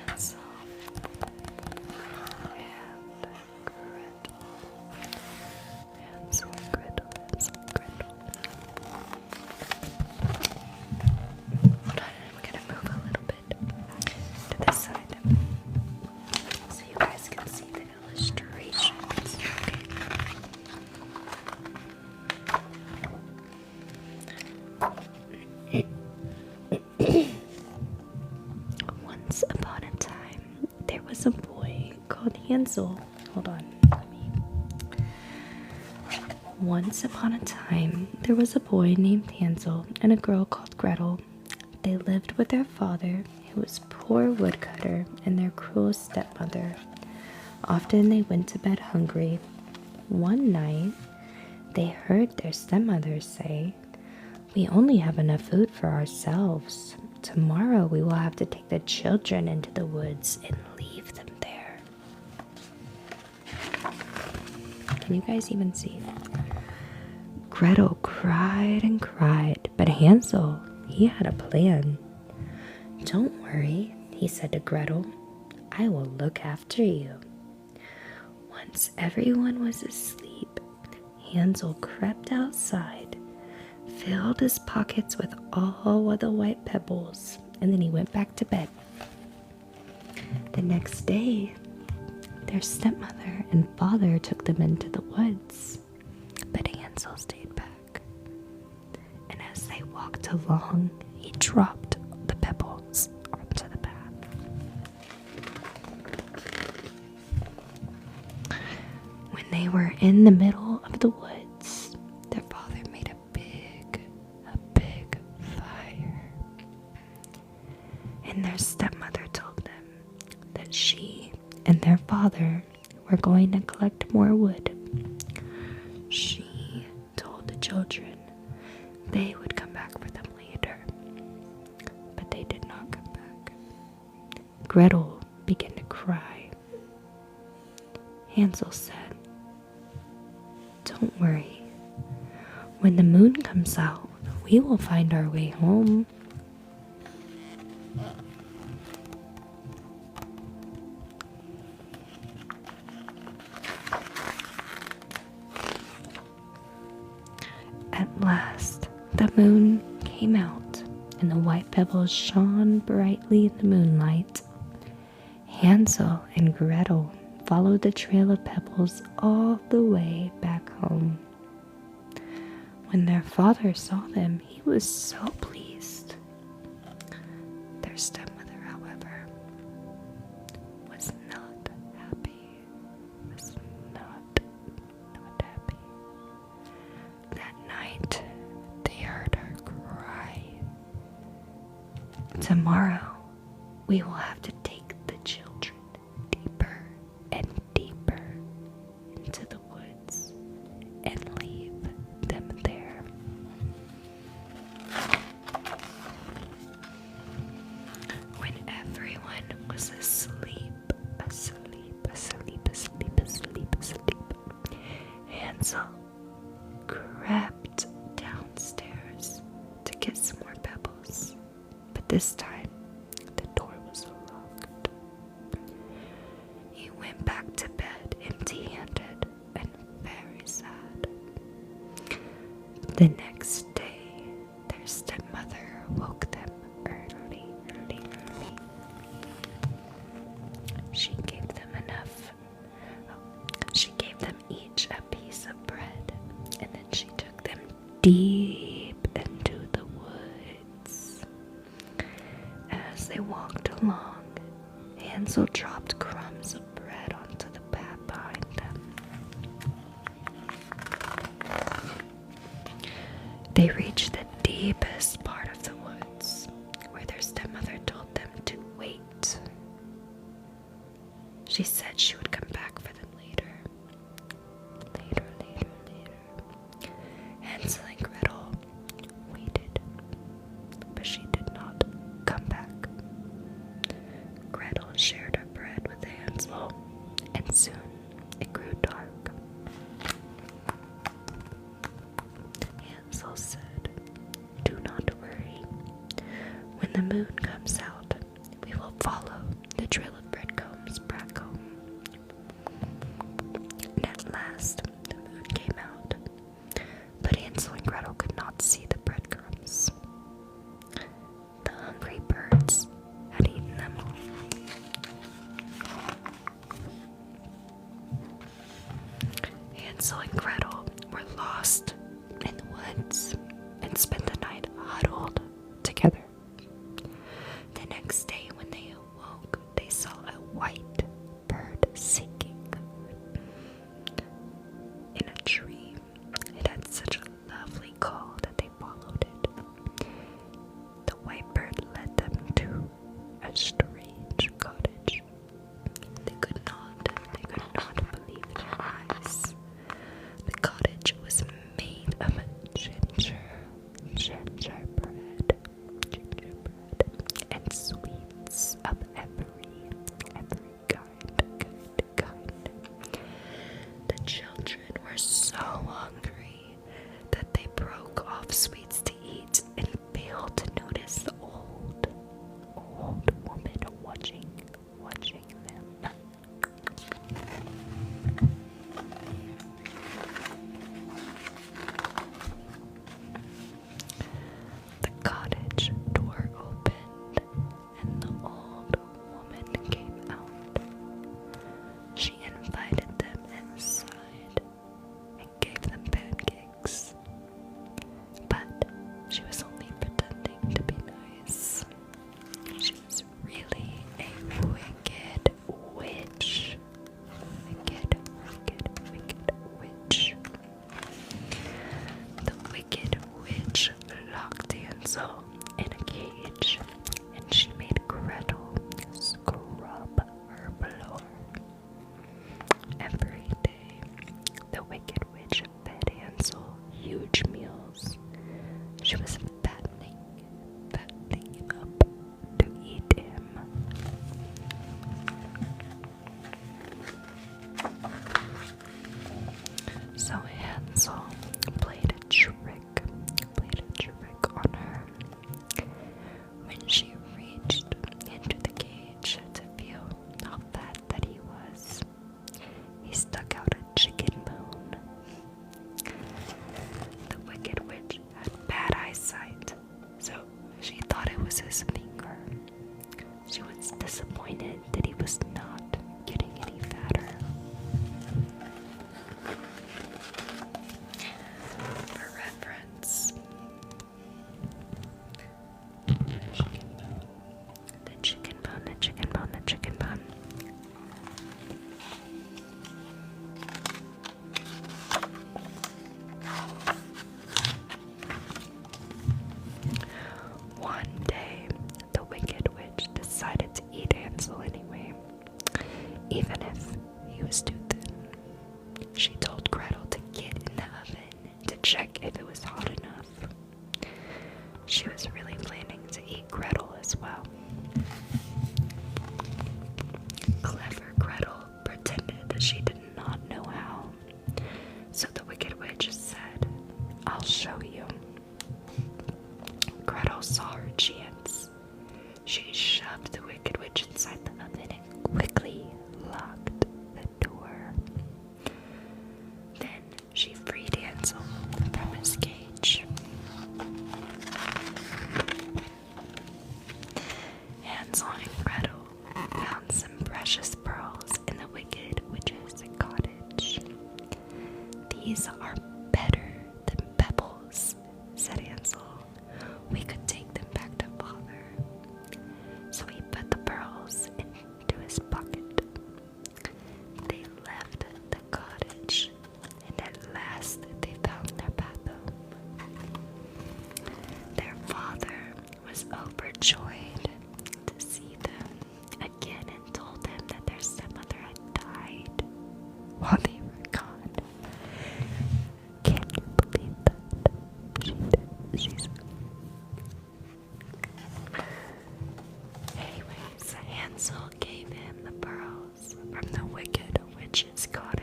Hansel and Gretel. Hansel and Gretel. Hansel and Gretel. Hold on, I'm gonna move a little bit to this side so you guys can see the illustrations. Once upon a time, there was a boy called Hansel. Hold on, let me. Once upon a time, there was a boy named Hansel and a girl called Gretel. They lived with their father, who was a poor woodcutter, and their cruel stepmother. Often they went to bed hungry. One night, they heard their stepmother say, "We only have enough food for ourselves. Tomorrow we will have to take the children into the woods and leave them there." Can you guys even see? Gretel cried and cried, but Hansel, he had a plan. "Don't worry," he said to Gretel. "I will look after you." Once everyone was asleep, Hansel crept outside, filled his pockets with all of the white pebbles, and then he went back to bed. The next day, their stepmother and father took them into the woods, but Hansel stayed back. And as they walked along, he dropped the pebbles onto the path. When they were in the middle of the woods, their father made a big fire. And their stepmother told them that she and their father were going to collect more wood. She told the children they would come back for them later, but they did not come back. Gretel began to cry. Hansel said, "Don't worry. When the moon comes out, we will find our way home." At last, the moon came out, and the white pebbles shone brightly in the moonlight. Hansel and Gretel followed the trail of pebbles all the way back home. When their father saw them, he was so pleased. Their stepmother, however, was not happy. Was not happy. That night, they heard her cry. "Tomorrow, we will have to take the children deeper and deeper into the woods and leave them there." When everyone was asleep, Hansel crept downstairs to get some more pebbles, but this time the door was locked. He went back to bed empty-handed and very sad. The next day, their stepmother woke them early. She gave them enough. She gave them each a piece of bread, and then she took them deep into the woods. As they walked along, Hansel dropped crumbs of bread onto the path behind them. They reached the deepest part of the woods, where their stepmother told them to wait. She said she would come back for them later. Hansel and Gretel waited, but she did not come back. Gretel shared her bread with Hansel, and soon it grew dark. Hansel said, "Do not worry. When the moon comes out, we will follow the trail of breadcrumbs back home. And at last, the moon came out, but Hansel and Gretel could not see the breadcrumbs. The hungry birds had eaten them all. Hansel and Gretel were lost in the woods and spent the night huddled together. The next day, when they awoke, they saw a white bird singing in a tree. It had such a lovely call that they followed it. The white bird led them to a strange cottage. They could not believe their eyes. The cottage was made of gingerbread, and sweets of every kind. The children were so hungry that they broke off sweets to eat and failed to notice the old woman watching them. The cottage door opened and the old woman came out. She invited them inside and gave them pancakes. But she was only pretending to be nice. She was really a wicked witch. Wicked witch. The wicked witch locked Hansel in a cage, and she made Gretel scrub her floor. Every day, the wicked witch fed Hansel huge meals. She was fattening him up to eat him. So Hansel played a trick on her. When she reached into the cage to feel how fat that he was, he stuck out a chicken bone. The wicked witch had bad eyesight, so she thought it was his finger. She was disappointed that he was not getting any fatter. For reference, the chicken bone. One day, the wicked witch decided to eat Hansel anyway, even if he was too thin. She told Gretel to get in the oven to check if it was hot enough. She was really planning to eat Gretel as well. Clever Gretel pretended that she did not know how. So the wicked witch said, "I'll show you." Gretel saw her chance. She shoved the wicked witch inside the oven and quickly locked the door. Then she freed Hansel from his cage. Hansel and Gretel found some precious pearls in the wicked witch's cottage. "These are better than pebbles," said Hansel. "We could take them back to Father." So he put the pearls into his pocket. They left the cottage, and at last they found their path home. Their father was overjoyed to see them again and told them that their stepmother had died while they were gone. Can you believe that? She's Anyways, Hansel gave him the pearls from the wicked witch's cottage.